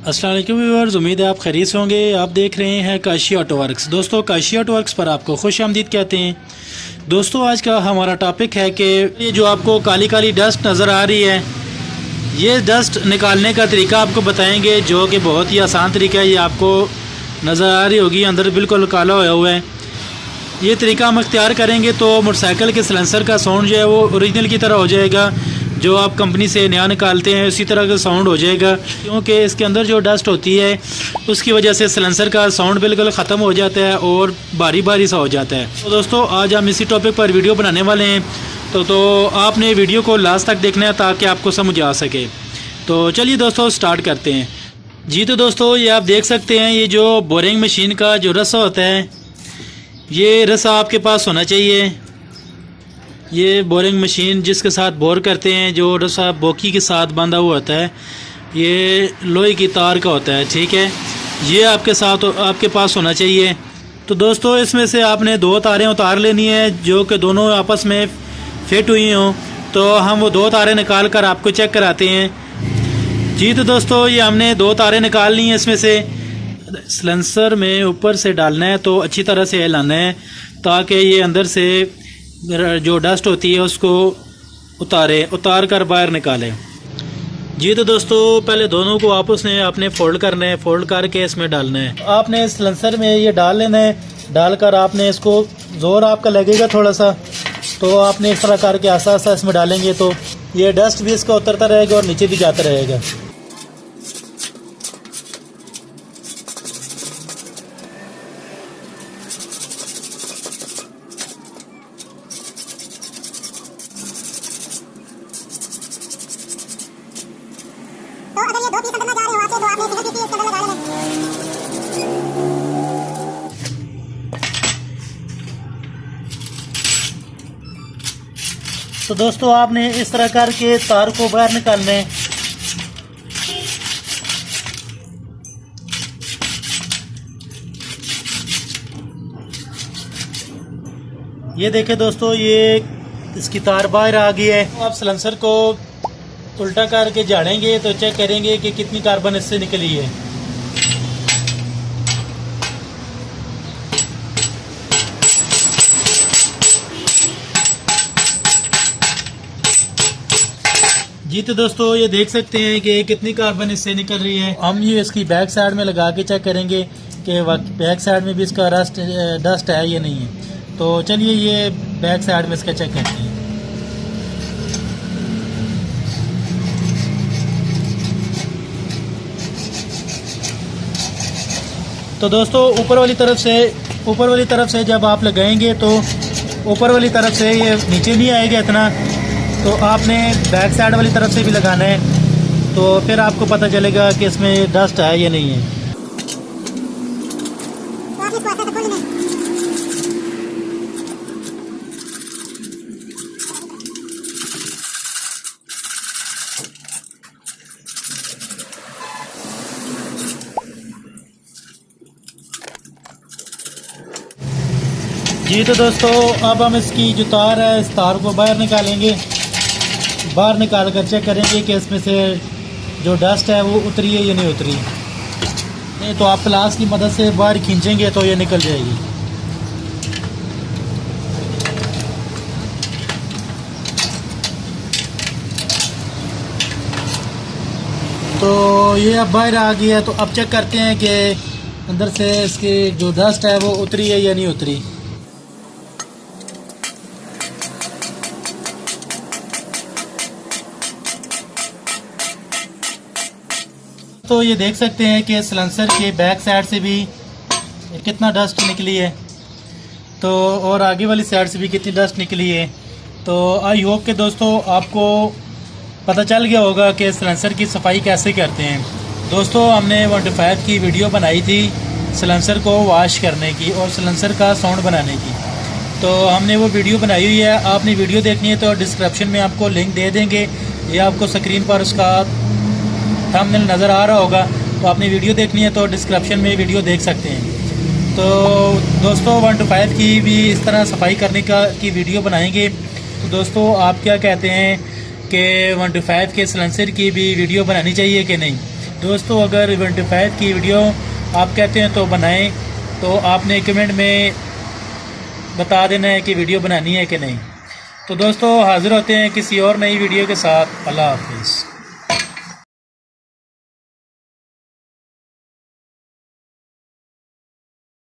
अस्सलाम वालेकुम व्यूअर्स, उम्मीद है आप खैरियत से होंगे। आप देख रहे हैं काशी ऑटो वर्क्स। दोस्तों, काशी ऑटो वर्क्स पर आपको खुश आमदीद कहते हैं। दोस्तों, आज का हमारा टॉपिक है कि ये जो आपको काली काली डस्ट नज़र आ रही है, ये डस्ट निकालने का तरीका आपको बताएंगे, जो कि बहुत ही आसान तरीका है। ये आपको नज़र आ रही होगी, अंदर बिल्कुल काला होया हुआ है। ये तरीका हम इख्तियार करेंगे तो मोटरसाइकिल के सिलेंसर का साउंड जो है वो ओरिजिनल की तरह हो जाएगा। जो आप कंपनी से नया निकालते हैं उसी तरह का साउंड हो जाएगा, क्योंकि इसके अंदर जो डस्ट होती है उसकी वजह से सिलेंसर का साउंड बिल्कुल ख़त्म हो जाता है और भारी भारी सा हो जाता है। तो दोस्तों, आज हम इसी टॉपिक पर वीडियो बनाने वाले हैं। तो आपने वीडियो को लास्ट तक देखना है ताकि आपको समझ आ सके। तो चलिए दोस्तों, स्टार्ट करते हैं। जी तो दोस्तों, ये आप देख सकते हैं, ये जो बोरिंग मशीन का जो रस्सा होता है, ये रस्सा आपके पास होना चाहिए। ये बोरिंग मशीन जिसके साथ बोर करते हैं, जो रस्सा बोकी के साथ बंधा हुआ होता है, ये लोहे की तार का होता है, ठीक है। ये आपके पास होना चाहिए। तो दोस्तों, इसमें से आपने दो तारें उतार लेनी है जो कि दोनों आपस में फिट हुई हों। तो हम वो दो तारें निकाल कर आपको चेक कराते हैं। जी तो दोस्तों, ये हमने दो तारें निकाल ली हैं। इसमें से सिलेंसर में ऊपर से डालना है, तो अच्छी तरह से हिलाना है ताकि ये अंदर से जो डस्ट होती है उसको उतार कर बाहर निकालें। जी तो दोस्तों, पहले दोनों को आपस में आपने फोल्ड करना है, फोल्ड करके इसमें डालना है। आपने सिलेंसर में ये डाल लेना है। डालकर आपने इसको, ज़ोर आपका लगेगा थोड़ा सा, तो आपने इस तरह करके आसा आसा इसमें डालेंगे तो ये डस्ट भी इसका उतरता रहेगा और नीचे भी जाता रहेगा। तो अगर ये दो पीस अंदर ना जा रहे हो आपसे, तो आपने सिंगल पीस इसके अंदर लगा लेना। तो दोस्तों, आपने इस तरह करके तार को बाहर निकालना है। ये देखें दोस्तों, ये इसकी तार बाहर आ गई है। आप सिलेंसर को उल्टा करके झाड़ेंगे तो चेक करेंगे कि कितनी कार्बन इससे निकली है। जी तो दोस्तों, ये देख सकते हैं कि कितनी कार्बन इससे निकल रही है। हम ये इसकी बैक साइड में लगा के चेक करेंगे कि बैक साइड में भी इसका डस्ट है या नहीं है। तो चलिए, ये बैक साइड में इसका चेक करते हैं। तो दोस्तों, ऊपर वाली तरफ से जब आप लगाएंगे तो ऊपर वाली तरफ से ये नीचे नहीं आएगा इतना, तो आपने बैक साइड वाली तरफ से भी लगाना है, तो फिर आपको पता चलेगा कि इसमें डस्ट है या नहीं है। जी तो दोस्तों, अब हम इसकी जो तार है, इस तार को बाहर निकालेंगे। बाहर निकाल कर चेक करेंगे कि इसमें से जो डस्ट है वो उतरी है या नहीं उतरी। नहीं तो आप प्लास की मदद से बाहर खींचेंगे तो ये निकल जाएगी। तो ये अब बाहर आ गई है। तो अब चेक करते हैं कि अंदर से इसकी जो डस्ट है वो उतरी है या नहीं उतरी। तो ये देख सकते हैं कि सिलेंसर के बैक साइड से भी कितना डस्ट निकली है, तो और आगे वाली साइड से भी कितनी डस्ट निकली है। तो आई होप कि दोस्तों आपको पता चल गया होगा कि सिलेंसर की सफाई कैसे करते हैं। दोस्तों, हमने 125 की वीडियो बनाई थी सिलेंसर को वॉश करने की और सिलेंसर का साउंड बनाने की। तो हमने वो वीडियो बनाई हुई है। आपने वीडियो देखनी है तो डिस्क्रिप्शन में आपको लिंक दे देंगे, या आपको स्क्रीन पर उसका थंबनेल नज़र आ रहा होगा। तो आपने वीडियो देखनी है तो डिस्क्रिप्शन में वीडियो देख सकते हैं। तो दोस्तों, 125 की भी इस तरह सफाई करने की वीडियो बनाएंगे। तो दोस्तों, आप क्या कहते हैं कि 125 के सिलेंसर की भी वीडियो बनानी चाहिए कि नहीं? दोस्तों अगर इवेंटिफाइड की वीडियो आप कहते हैं तो बनाएं, तो आपने कमेंट में बता देना है कि वीडियो बनानी है कि नहीं। तो दोस्तों हाज़िर होते हैं किसी और नई वीडियो के साथ। अल्लाह हाफिज़।